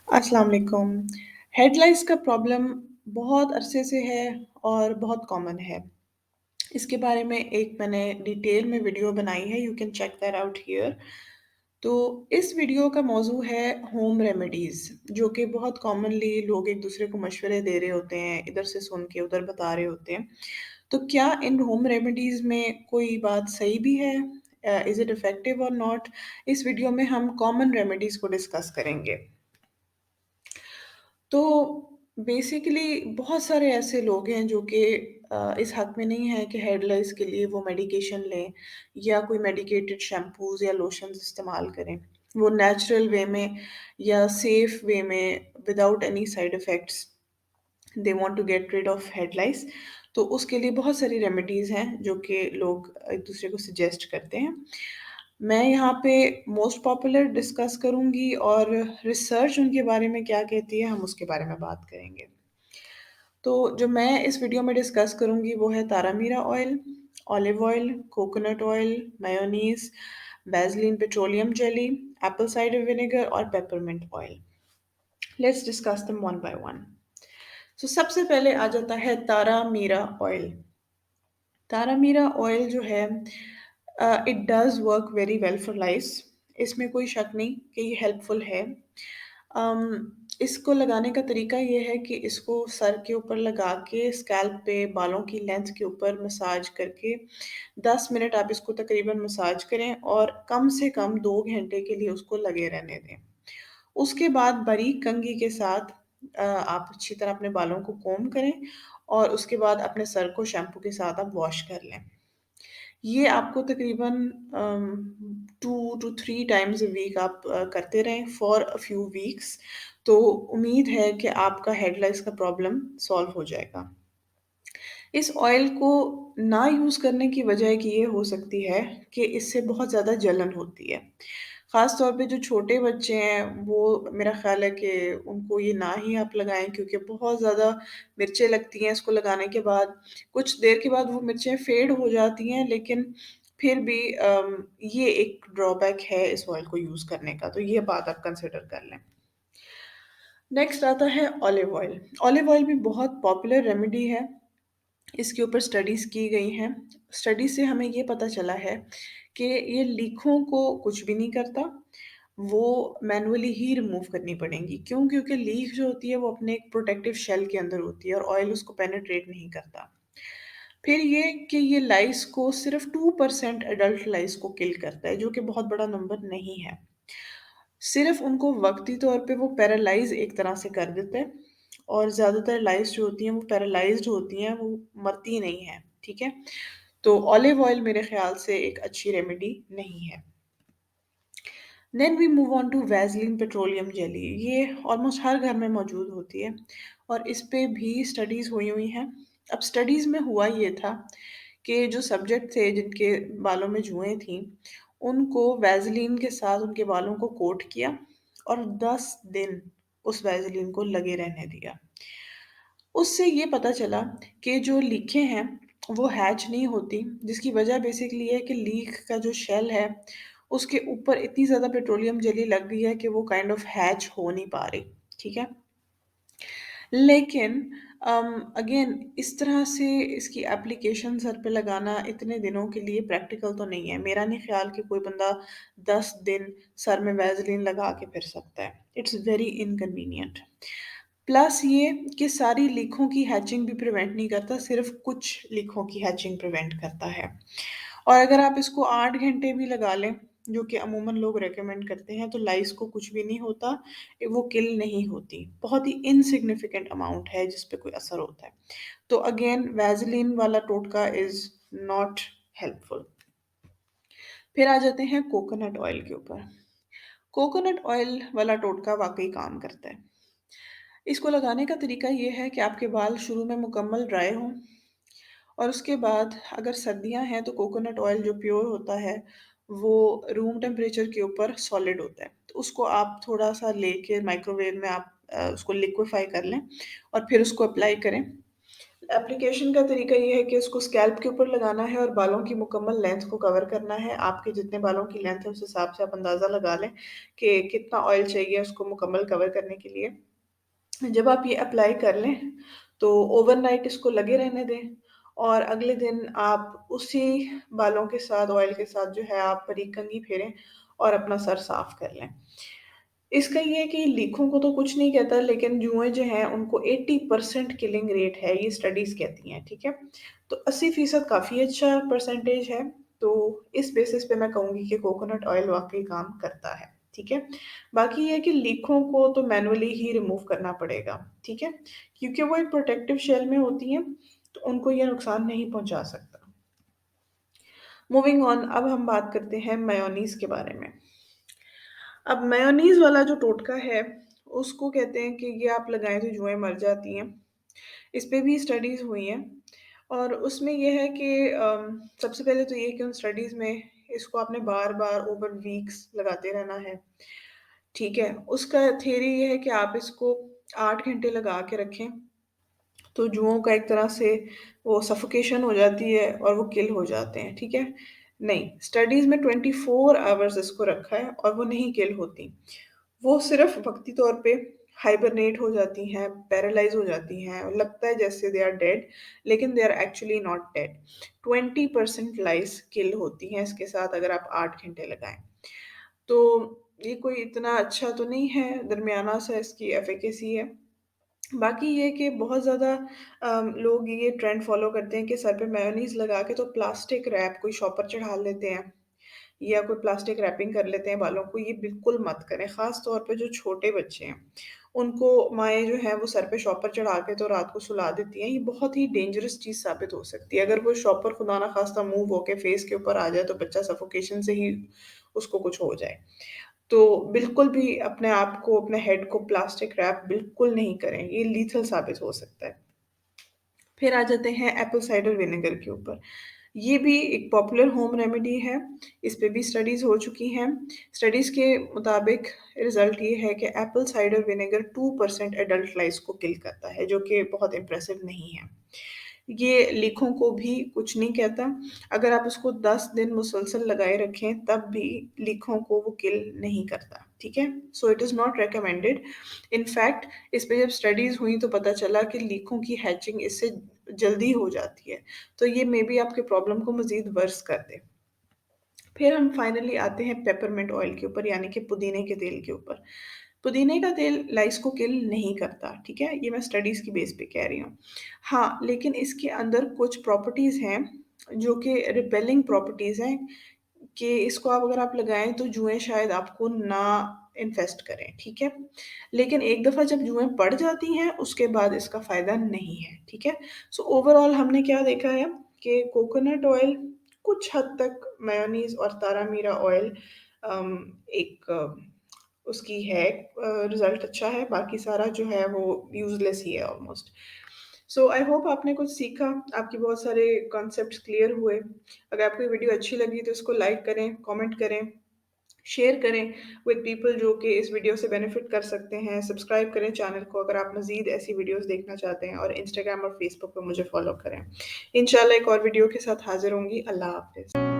अस्सलाम वालेकुम। हेड लाइस का प्रॉब्लम बहुत अरसे से है और बहुत कॉमन है। इसके बारे में एक मैंने डिटेल में वीडियो बनाई है, you can check that out here. तो इस वीडियो का मौजू है होम रेमेडीज़, जो कि बहुत कॉमनली लोग एक दूसरे को मशवरे दे रहे होते हैं, इधर से सुन के उधर बता रहे होते हैं। तो क्या इन होम रेमेडीज़ में कोई बात सही भी है? इज़ इट इफ़ेक्टिव और नॉट? इस वीडियो में हम कॉमन रेमेडीज़ को डिस्कस करेंगे। तो बेसिकली बहुत सारे ऐसे लोग हैं जो कि इस हक़ में नहीं हैं कि हेयर लाइस के लिए वो मेडिकेशन लें या कोई मेडिकेटेड शैम्पूज़ या लोशंस इस्तेमाल करें। वो नेचुरल वे में या सेफ वे में without any side effects they want to get rid of head lice. तो उसके लिए बहुत सारी रेमेडीज़ हैं जो कि लोग एक दूसरे को सजेस्ट करते हैं। मैं यहाँ पे मोस्ट पॉपुलर डिस्कस करूँगी और रिसर्च उनके बारे में क्या कहती है हम उसके बारे में बात करेंगे। तो जो मैं इस वीडियो में डिस्कस करूँगी वो है तारामीरा olive oil, coconut oil, mayonnaise, Vaseline petroleum jelly, apple cider vinegar और peppermint oil. Let's discuss them one by one. So सबसे पहले आ जाता है तारामीरा ऑयल। तारामीरा ऑयल जो है it does work very well for lice. इसमें कोई शक नहीं कि ये हेल्पफुल है। इसको लगाने का तरीका ये है कि इसको सर के ऊपर लगा के स्कैल्प पे बालों की लेंथ के ऊपर मसाज करके 10 मिनट आप इसको तकरीबन मसाज करें और कम से कम 2 घंटे के लिए उसको लगे रहने दें। उसके बाद बारीक कंघी के साथ आप अच्छी तरह अपने बालों को कोम्ब करें और उसके बाद अपने सर को शैम्पू के साथ आप वॉश कर लें। ये आपको तकरीबन 2 टू 3 टाइम्स अ वीक आप करते रहें फॉर अ फ्यू वीक्स। तो उम्मीद है कि आपका हेड लाइस का प्रॉब्लम सॉल्व हो जाएगा। इस ऑयल को ना यूज़ करने की वजह एक ये हो सकती है कि इससे बहुत ज़्यादा जलन होती है। ख़ास तौर पे जो छोटे बच्चे हैं, वो मेरा ख़्याल है कि उनको ये ना ही आप लगाएँ क्योंकि बहुत ज़्यादा मिर्चें लगती हैं इसको लगाने के बाद। कुछ देर के बाद वो मिर्चें फ़ेड हो जाती हैं, लेकिन फिर भी ये एक ड्रॉबैक है इस ऑयल को यूज़ करने का, तो ये बात आप कंसिडर कर लें। नेक्स्ट आता है ऑलिव ऑयल। ऑलिव ऑयल भी बहुत पॉपुलर रेमेडी है। इसके ऊपर स्टडीज़ की गई हैं। स्टडी से हमें ये पता चला है कि ये लीखों को कुछ भी नहीं करता, वो मैनुअली ही रिमूव करनी पड़ेंगी। क्यों? क्योंकि लीफ जो होती है वो अपने एक प्रोटेक्टिव शेल के अंदर होती है और ऑयल उसको पेनिट्रेट नहीं करता। फिर ये कि ये लाइस को सिर्फ़ 2% एडल्ट लाइस को किल करता है, जो कि बहुत बड़ा नंबर नहीं है। सिर्फ़ उनको वक़्ती तौर पे वो पैरालाइज़ एक तरह से कर देता है और ज़्यादातर लाइफ़ जो होती हैं वो पैरालाइज़्ड होती हैं, वो मरती नहीं हैं, ठीक है? तो ऑलिव ऑयल मेरे ख़्याल से एक अच्छी रेमेडी नहीं है। Then we move on to Vaseline petroleum jelly. ये ऑलमोस्ट हर घर में मौजूद होती है और इस पे भी स्टडीज़ हुई हुई हैं। अब स्टडीज़ में हुआ ये था कि जो सब्जेक्ट थे जिनके बालों में जुएँ थीं, उनको वैसलीन के साथ उनके बालों को कोट किया और 10 दिन उस वैसलीन को लगे रहने दिया। उससे ये पता चला कि जो लीखें हैं, वो हैच नहीं होती, जिसकी वजह बेसिकली ये है कि लीख का जो शेल है, उसके ऊपर इतनी ज़्यादा पेट्रोलियम जेली लग गई है कि वो काइंड ऑफ हैच हो नहीं पा रही, ठीक है? लेकिन अगेन इस तरह से इसकी एप्लीकेशन सर पे लगाना इतने दिनों के लिए प्रैक्टिकल तो नहीं है। मेरा नहीं ख़्याल कि कोई बंदा 10 दिन सर में वैसलीन लगा के फिर सकता है। It's very inconvenient. प्लस ये कि सारी लीकों की हैचिंग भी प्रिवेंट नहीं करता, सिर्फ़ कुछ लीकों की हैचिंग प्रिवेंट करता है। और अगर आप इसको 8 घंटे भी लगा लें, जो कि अमूमन लोग रिकमेंड करते हैं, तो लाइस को कुछ भी नहीं होता, वो किल नहीं होती। बहुत ही इनसिग्निफिकेंट अमाउंट है जिस पे कोई असर होता है। तो अगेन वैसलीन वाला टोटका इज़ नॉट हेल्पफुल। फिर आ जाते हैं कोकोनट ऑयल के ऊपर। कोकोनट ऑयल वाला टोटका वाक़ई काम करता है। इसको लगाने का तरीका ये है कि आपके बाल शुरू में मुकम्मल ड्राई हों और उसके बाद अगर सर्दियाँ हैं तो कोकोनट ऑयल जो प्योर होता है, वो रूम टेम्परेचर के ऊपर सॉलिड होता है। तो उसको आप थोड़ा-सा लेके माइक्रोवेव में आप उसको लिक्विफ़ाई कर लें और फिर उसको अप्लाई करें। एप्लीकेशन का तरीका ये है कि उसको स्कैल्प के ऊपर लगाना है और बालों की मुकम्मल लेंथ को कवर करना है। आपके जितने बालों की लेंथ है उस हिसाब से आप अंदाज़ा लगा लें कि कितना ऑयल चाहिए उसको मुकम्मल कवर करने के लिए। जब आप ये अप्लाई कर लें, तो ओवरनाइट इसको लगे रहने दें और अगले दिन आप उसी बालों के साथ, ऑयल के साथ जो है आप बारीक कंघी फेरें और अपना सर साफ कर लें। इसका ये है कि लीखों को तो कुछ नहीं कहता, लेकिन जुएँ जो हैं उनको 80% किलिंग रेट है, ये स्टडीज़ कहती हैं, ठीक है? तो 80% काफ़ी अच्छा परसेंटेज है, तो इस बेसिस पे मैं कहूँगी कि कोकोनट ऑयल वाक़ई काम करता है, ठीक है? बाकी ये है कि लीखों को तो मैनुअली ही रिमूव करना पड़ेगा, ठीक है? क्योंकि वो एक प्रोटेक्टिव शेल में होती हैं, तो उनको ये नुकसान नहीं पहुँचा सकता। मूविंग ऑन, अब हम बात करते हैं मेयोनीज़ के बारे में। अब मेयोनीज़ वाला जो टोटका है, उसको कहते हैं कि ये आप लगाएँ तो जुएँ मर जाती हैं। इस पे भी स्टडीज़ हुई हैं और उसमें ये है कि सबसे पहले तो ये कि उन स्टडीज़ में इसको आपने बार-बार ओवर वीक्स लगाते रहना है, ठीक है? उसका थियरी ये है कि आप इसको 8 घंटे लगा के रखें, तो जुओं का एक तरह से वो सफोकेशन हो जाती है और वो किल हो जाते हैं, ठीक है? नहीं, स्टडीज़ में 24 आवर्स इसको रखा है और वो नहीं किल होती। वो सिर्फ़ वक़्ती तौर पे हाइबरनेट हो जाती हैं, पैरालाइज़ हो जाती हैं, लगता है जैसे दे आर डेड, लेकिन they are actually not dead. 20% lice kill होती हैं इसके साथ अगर आप 8 घंटे लगाएँ। तो ये कोई इतना अच्छा तो नहीं है, दरमियाना-सा इसकी एफ़िकेसी है। बाकी ये कि बहुत ज़्यादा लोग ये ट्रेंड फ़ॉलो करते हैं कि सर पे मेयोनीज़ लगा के तो प्लास्टिक रैप कोई शॉपर चढ़ा लेते हैं या कोई प्लास्टिक रैपिंग कर लेते हैं बालों को, ये बिल्कुल मत करें। ख़ास तौर पे जो छोटे बच्चे हैं, उनको माएँ जो हैं वो सर पे शॉपर चढ़ा के तो रात को सुला देती हैं। ये बहुत ही डेंजरस चीज़ साबित हो सकती है। अगर वो शॉपर खुदा ना ख़ास्ता मूव होके फेस के ऊपर आ जाए तो बच्चा सफोकेशन से ही उसको कुछ हो जाए। तो बिल्कुल भी अपने आप को, अपने हेड को प्लास्टिक रैप बिल्कुल नहीं करें, ये लीथल साबित हो सकता है। फिर आ जाते हैं एप्पल साइडर विनेगर के ऊपर। ये भी एक पॉपुलर होम रेमेडी है, इस पे भी स्टडीज़ हो चुकी हैं। स्टडीज़ के मुताबिक रिज़ल्ट ये है कि एप्पल साइडर विनेगर 2% एडल्ट लाइस को किल करता है, जो कि बहुत इम्प्रेसिव नहीं है। ये लीखों को भी कुछ नहीं कहता। अगर आप उसको 10 दिन मुसलसल लगाए रखें, तब भी लीखों को वो किल नहीं करता, ठीक है? So it is not recommended. In fact इस पे जब स्टडीज़ हुई तो पता चला कि लीखों की हैचिंग इससे जल्दी हो जाती है, तो ये मेबी आपके प्रॉब्लम को मज़ीद वर्स कर दे। फिर हम फाइनली आते हैं पेपरमिंट ऑयल के ऊपर यानी कि पुदीने के तेल के ऊपर। पुदीने का तेल लाइस को किल नहीं करता, ठीक है? ये मैं स्टडीज़ की बेस पे कह रही हूँ। हाँ, लेकिन इसके अंदर कुछ प्रॉपर्टीज़ हैं जो कि रिपेलिंग प्रॉपर्टीज़ हैं कि इसको अगर आप लगाएँ तो जुएँ शायद आपको ना इन्फेस्ट करें, ठीक है? लेकिन एक दफ़ा जब जुएँ पड़ जाती हैं, उसके बाद इसका फ़ायदा नहीं है, ठीक है? सो ओवरऑल हमने क्या देखा है कि कोकोनट ऑयल कुछ हद तक मेयोनीज़ और तारा मीरा ऑयल एक उसकी है रिज़ल्ट अच्छा है, बाकी सारा जो है वो यूज़लेस ही है ऑलमोस्ट। सो आई होप आपने कुछ सीखा, आपके बहुत सारे कॉन्सेप्ट्स क्लियर हुए। अगर आपको ये वीडियो अच्छी लगी तो इसको लाइक करें, कमेंट करें, शेयर करें विद पीपल जो कि इस वीडियो से बेनिफिट कर सकते हैं। सब्सक्राइब करें चैनल को अगर आप मज़ीद ऐसी वीडियोज़ देखना चाहते हैं और इंस्टाग्राम और फेसबुक पे मुझे फ़ॉलो करें। इंशाल्लाह एक और वीडियो के साथ हाज़िर होंगी। अल्लाह हाफ़िज़।